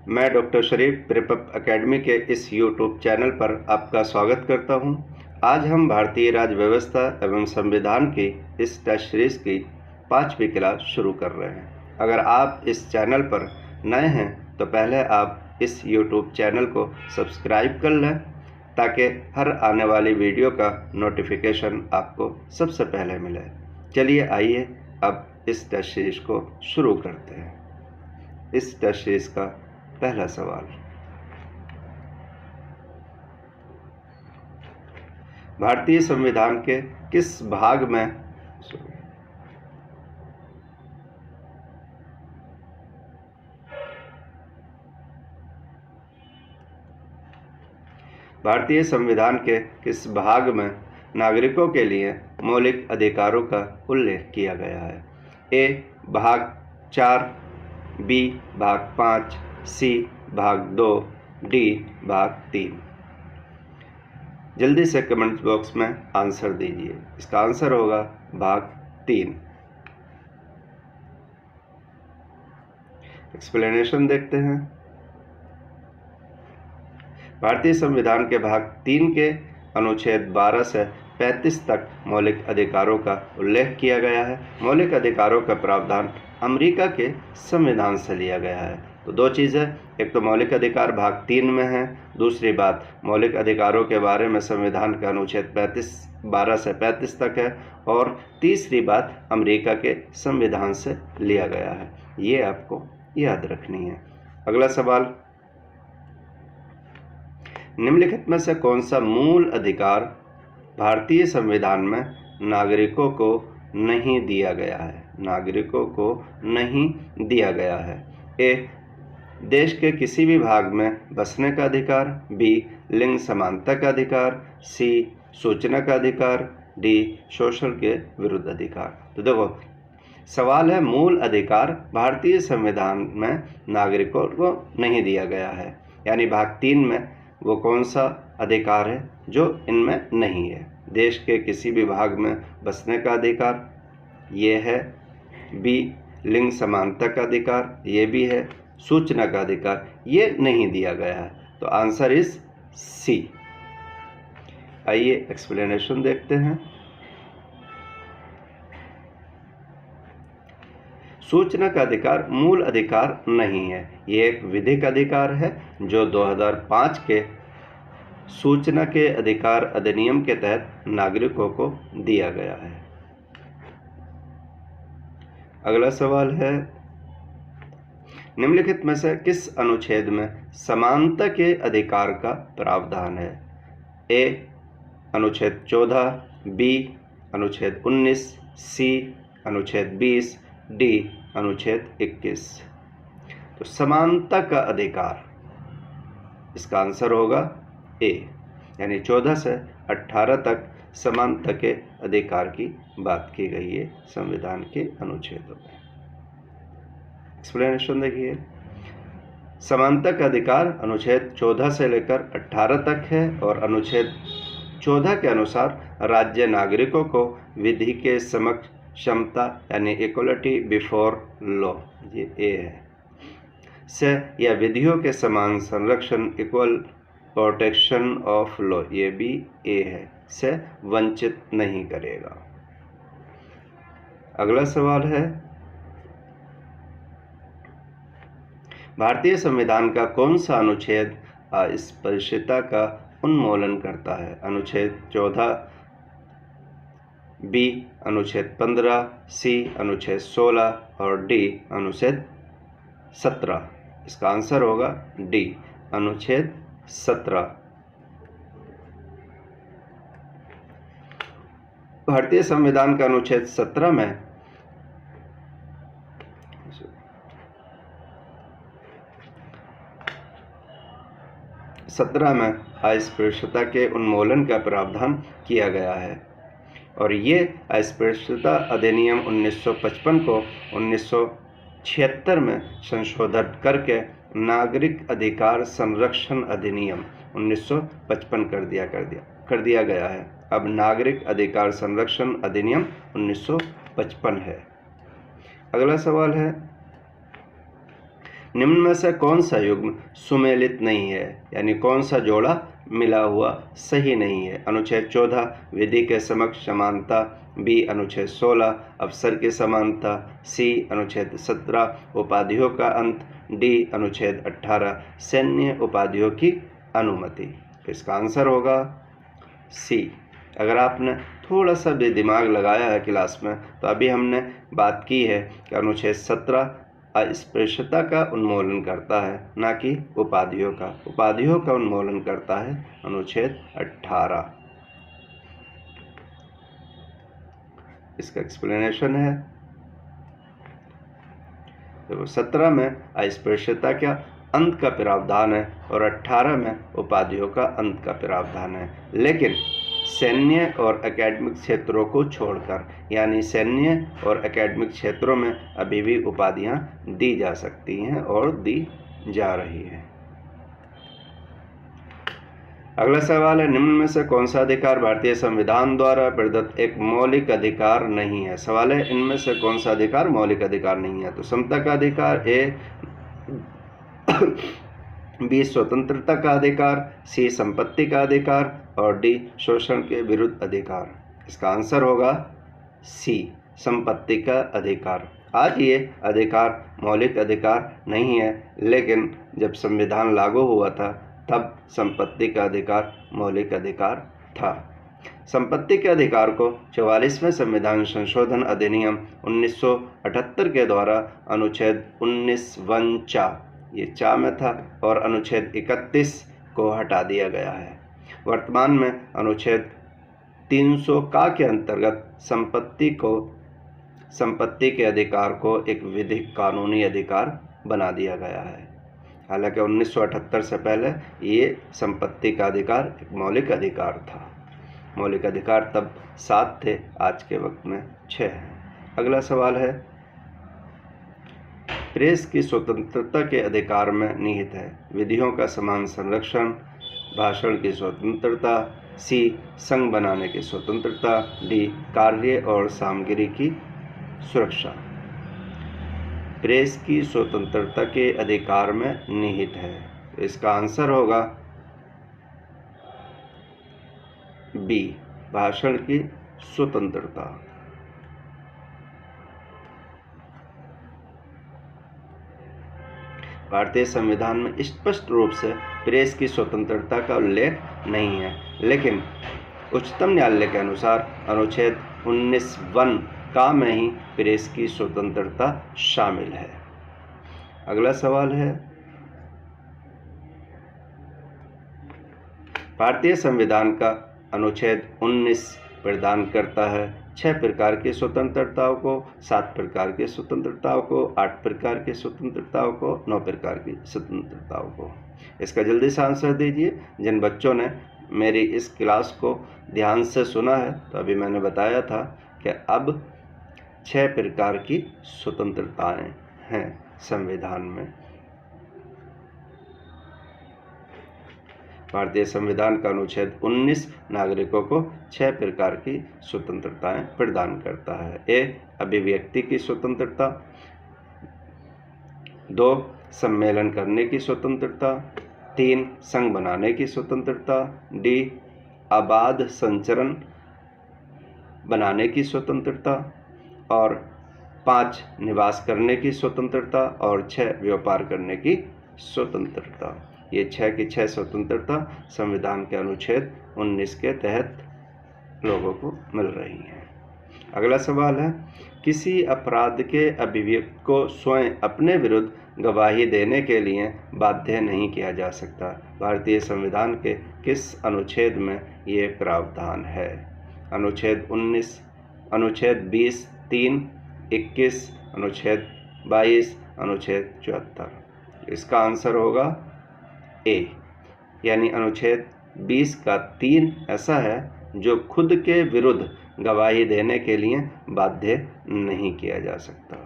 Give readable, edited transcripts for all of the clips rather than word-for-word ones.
मैं डॉक्टर शरीफ प्रेपअप एकेडमी के इस यूट्यूब चैनल पर आपका स्वागत करता हूं। आज हम भारतीय राज्य व्यवस्था एवं संविधान की इस टेस्ट सीरीज़ की 5वीं क्लास शुरू कर रहे हैं। अगर आप इस चैनल पर नए हैं तो पहले आप इस यूट्यूब चैनल को सब्सक्राइब कर लें ताकि हर आने वाली वीडियो का नोटिफिकेशन आपको सबसे पहले मिले। चलिए आइए अब इस टेस्ट सीरीज़ को शुरू करते हैं। इस टेस्ट सीरीज़ का पहला सवाल, भारतीय संविधान के किस भाग में भारतीय संविधान के किस भाग में नागरिकों के लिए मौलिक अधिकारों का उल्लेख किया गया है? ए भाग 4, बी भाग 5, सी भाग 2, डी भाग 3। जल्दी से कमेंट बॉक्स में आंसर दीजिए। इसका आंसर होगा भाग 3। एक्सप्लेनेशन देखते हैं। भारतीय संविधान के भाग 3 के अनुच्छेद 12 से 35 तक मौलिक अधिकारों का उल्लेख किया गया है। मौलिक अधिकारों का प्रावधान अमेरिका के संविधान से लिया गया है। तो दो चीज़ें, एक तो मौलिक अधिकार भाग 3 में है, दूसरी बात मौलिक अधिकारों के बारे में संविधान का अनुच्छेद 12 से 35 तक है, और तीसरी बात अमेरिका के संविधान से लिया गया है। ये आपको याद रखनी है। अगला सवाल, निम्नलिखित में से कौन सा मूल अधिकार भारतीय संविधान में नागरिकों को नहीं दिया गया है? नागरिकों को नहीं दिया गया है। ए देश के किसी भी भाग में बसने का अधिकार, बी लिंग समानता का अधिकार, सी सूचना का अधिकार, डी शोषण के विरुद्ध अधिकार। तो देखो, सवाल है मूल अधिकार भारतीय संविधान में नागरिकों को नहीं दिया गया है, यानी भाग 3 में वो कौन सा अधिकार है जो इनमें नहीं है? देश के किसी भी भाग में बसने का अधिकार, ये है। बी लिंग समानता का अधिकार, ये भी है। सूचना का अधिकार, ये नहीं दिया गया है। तो आंसर इज सी। आइए एक्सप्लेनेशन देखते हैं। सूचना का अधिकार मूल अधिकार नहीं है, ये एक विधिक अधिकार है जो 2005 के सूचना के अधिकार अधिनियम के तहत नागरिकों को दिया गया है। अगला सवाल है, निम्नलिखित में से किस अनुच्छेद में समानता के अधिकार का प्रावधान है? ए अनुच्छेद 14, बी अनुच्छेद 19, सी अनुच्छेद 20, डी अनुच्छेद 21। तो समानता का अधिकार, इसका आंसर होगा ए, यानी 14 से 18 तक समानता के अधिकार की बात की गई है संविधान के अनुच्छेदों में। एक्सप्लेनेशन देखिए। समानता का अधिकार अनुच्छेद 14 से लेकर 18 तक है, और अनुच्छेद 14 के अनुसार राज्य नागरिकों को विधि के समक्ष क्षमता यानी इक्वलिटी बिफोर लॉ, ये ए है, से या विधियों के समान संरक्षण इक्वल प्रोटेक्शन ऑफ लॉ, ये भी ए है, से वंचित नहीं करेगा। अगला सवाल है, भारतीय संविधान का कौन सा अनुच्छेद अस्पृश्यता का उन्मूलन करता है? अनुच्छेद 14, बी अनुच्छेद 15, सी अनुच्छेद 16 और डी अनुच्छेद 17। इसका आंसर होगा डी अनुच्छेद 17। भारतीय संविधान का अनुच्छेद 17 में अस्पृश्यता के उन्मूलन का प्रावधान किया गया है, और ये अस्पृश्यता अधिनियम 1955 को 1976 में संशोधित करके नागरिक अधिकार संरक्षण अधिनियम 1955 कर दिया गया है। अब नागरिक अधिकार संरक्षण अधिनियम 1955 है। अगला सवाल है, निम्न में से कौन सा युग्म सुमेलित नहीं है, यानी कौन सा जोड़ा मिला हुआ सही नहीं है? अनुच्छेद 14 विधि के समक्ष समानता, बी अनुच्छेद 16 अवसर की समानता, सी अनुच्छेद 17 उपाधियों का अंत, डी अनुच्छेद 18 सैन्य उपाधियों की अनुमति। इसका आंसर होगा सी। अगर आपने थोड़ा सा भी दिमाग लगाया है क्लास में तो अभी हमने बात की है कि अनुच्छेद 17 अस्पृश्यता का उन्मूलन करता है, ना कि उपाधियों का। उपाधियों का उन्मूलन करता है अनुच्छेद 18। इसका एक्सप्लेनेशन है, तो 17 में अस्पृश्यता का अंत का प्रावधान है और 18 में उपाधियों का अंत का प्रावधान है, लेकिन सैन्य और एकेडमिक क्षेत्रों को छोड़कर, यानी सैन्य और एकेडमिक क्षेत्रों में अभी भी उपाधियां दी जा सकती हैं और दी जा रही हैं। अगला सवाल है, निम्न में से कौन सा अधिकार भारतीय संविधान द्वारा प्रदत्त एक मौलिक अधिकार नहीं है? सवाल है, इनमें से कौन सा अधिकार मौलिक अधिकार नहीं है? तो समता का अधिकार, ए बी स्वतंत्रता का अधिकार, सी संपत्ति का अधिकार और डी शोषण के विरुद्ध अधिकार। इसका आंसर होगा सी संपत्ति का अधिकार। आज ये अधिकार मौलिक अधिकार नहीं है, लेकिन जब संविधान लागू हुआ था तब संपत्ति का अधिकार मौलिक अधिकार था। संपत्ति के अधिकार को 44वें संविधान संशोधन अधिनियम 1978 के द्वारा अनुच्छेद 19(1) चा, ये चा में था, और अनुच्छेद 31 को हटा दिया गया है। वर्तमान में अनुच्छेद 300 का के अंतर्गत संपत्ति के अधिकार को एक विधिक कानूनी अधिकार बना दिया गया है। हालांकि 1978 से पहले ये संपत्ति का अधिकार एक मौलिक अधिकार था। मौलिक अधिकार तब 7 थे, आज के वक्त में 6 हैं। अगला सवाल है, प्रेस की स्वतंत्रता के अधिकार में निहित है विधियों का समान संरक्षण, भाषण की स्वतंत्रता, सी संघ बनाने की स्वतंत्रता, डी कार्य और सामग्री की सुरक्षा। प्रेस की स्वतंत्रता के अधिकार में निहित है, इसका आंसर होगा बी भाषण की स्वतंत्रता। भारतीय संविधान में स्पष्ट रूप से प्रेस की स्वतंत्रता का उल्लेख नहीं है, लेकिन उच्चतम न्यायालय के अनुसार अनुच्छेद 19(1) का में ही प्रेस की स्वतंत्रता शामिल है। अगला सवाल है, भारतीय संविधान का अनुच्छेद 19 प्रदान करता है 6 प्रकार की स्वतंत्रताओं को, 7 प्रकार की स्वतंत्रताओं को, 8 प्रकार की स्वतंत्रताओं को, 9 प्रकार की स्वतंत्रताओं को। इसका जल्दी से आंसर दीजिए। जिन बच्चों ने मेरी इस क्लास को ध्यान से सुना है, तो अभी मैंने बताया था कि अब 6 प्रकार की स्वतंत्रताएं हैं संविधान में। भारतीय संविधान का अनुच्छेद 19 नागरिकों को 6 प्रकार की स्वतंत्रताएं प्रदान करता है। ए अभिव्यक्ति की स्वतंत्रता, 2 सम्मेलन करने की स्वतंत्रता, 3 संघ बनाने की स्वतंत्रता, डी आबाद संचरण बनाने की स्वतंत्रता, और 5 निवास करने की स्वतंत्रता और 6 व्यापार करने की स्वतंत्रता। ये 6 की 6 स्वतंत्रता संविधान के अनुच्छेद 19 के तहत लोगों को मिल रही हैं। अगला सवाल है, किसी अपराध के अभियुक्त को स्वयं अपने विरुद्ध गवाही देने के लिए बाध्य नहीं किया जा सकता। भारतीय संविधान के किस अनुच्छेद में ये प्रावधान है? अनुच्छेद 19, अनुच्छेद 20, 3, 21, अनुच्छेद 22, अनुच्छेद 74। इसका आंसर होगा ए, यानी अनुच्छेद 20 का 3 ऐसा है जो खुद के विरुद्ध गवाही देने के लिए बाध्य नहीं किया जा सकता,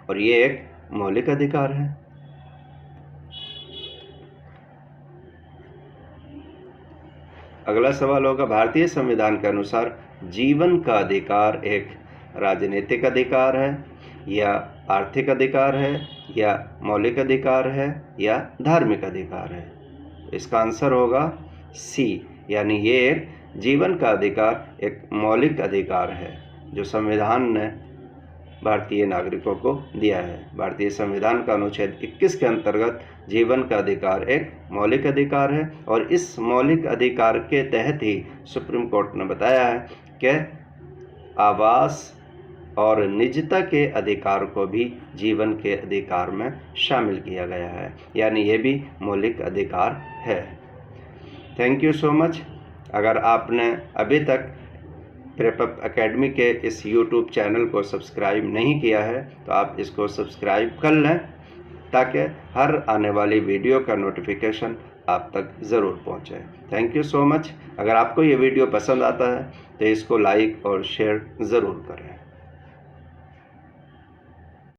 और ये एक मौलिक अधिकार है। अगला सवाल होगा, भारतीय संविधान के अनुसार जीवन का अधिकार एक राजनीतिक अधिकार है या आर्थिक अधिकार है या मौलिक अधिकार है या धार्मिक अधिकार है? इसका आंसर होगा सी, यानी ये एक जीवन का अधिकार, एक मौलिक अधिकार है जो संविधान ने भारतीय नागरिकों को दिया है। भारतीय संविधान का अनुच्छेद 21 के अंतर्गत जीवन का अधिकार एक मौलिक अधिकार है और इस मौलिक अधिकार के तहत ही सुप्रीम कोर्ट ने बताया है कि आवास और निजता के अधिकार को भी जीवन के अधिकार में शामिल किया गया है, यानी ये भी मौलिक अधिकार है। Thank you so much. अगर आपने अभी तक प्रेपअप एकेडमी के इस यूट्यूब चैनल को सब्सक्राइब नहीं किया है तो आप इसको सब्सक्राइब कर लें ताकि हर आने वाली वीडियो का नोटिफिकेशन आप तक ज़रूर पहुंचे। Thank you so much. अगर आपको ये वीडियो पसंद आता है तो इसको लाइक और शेयर ज़रूर करें।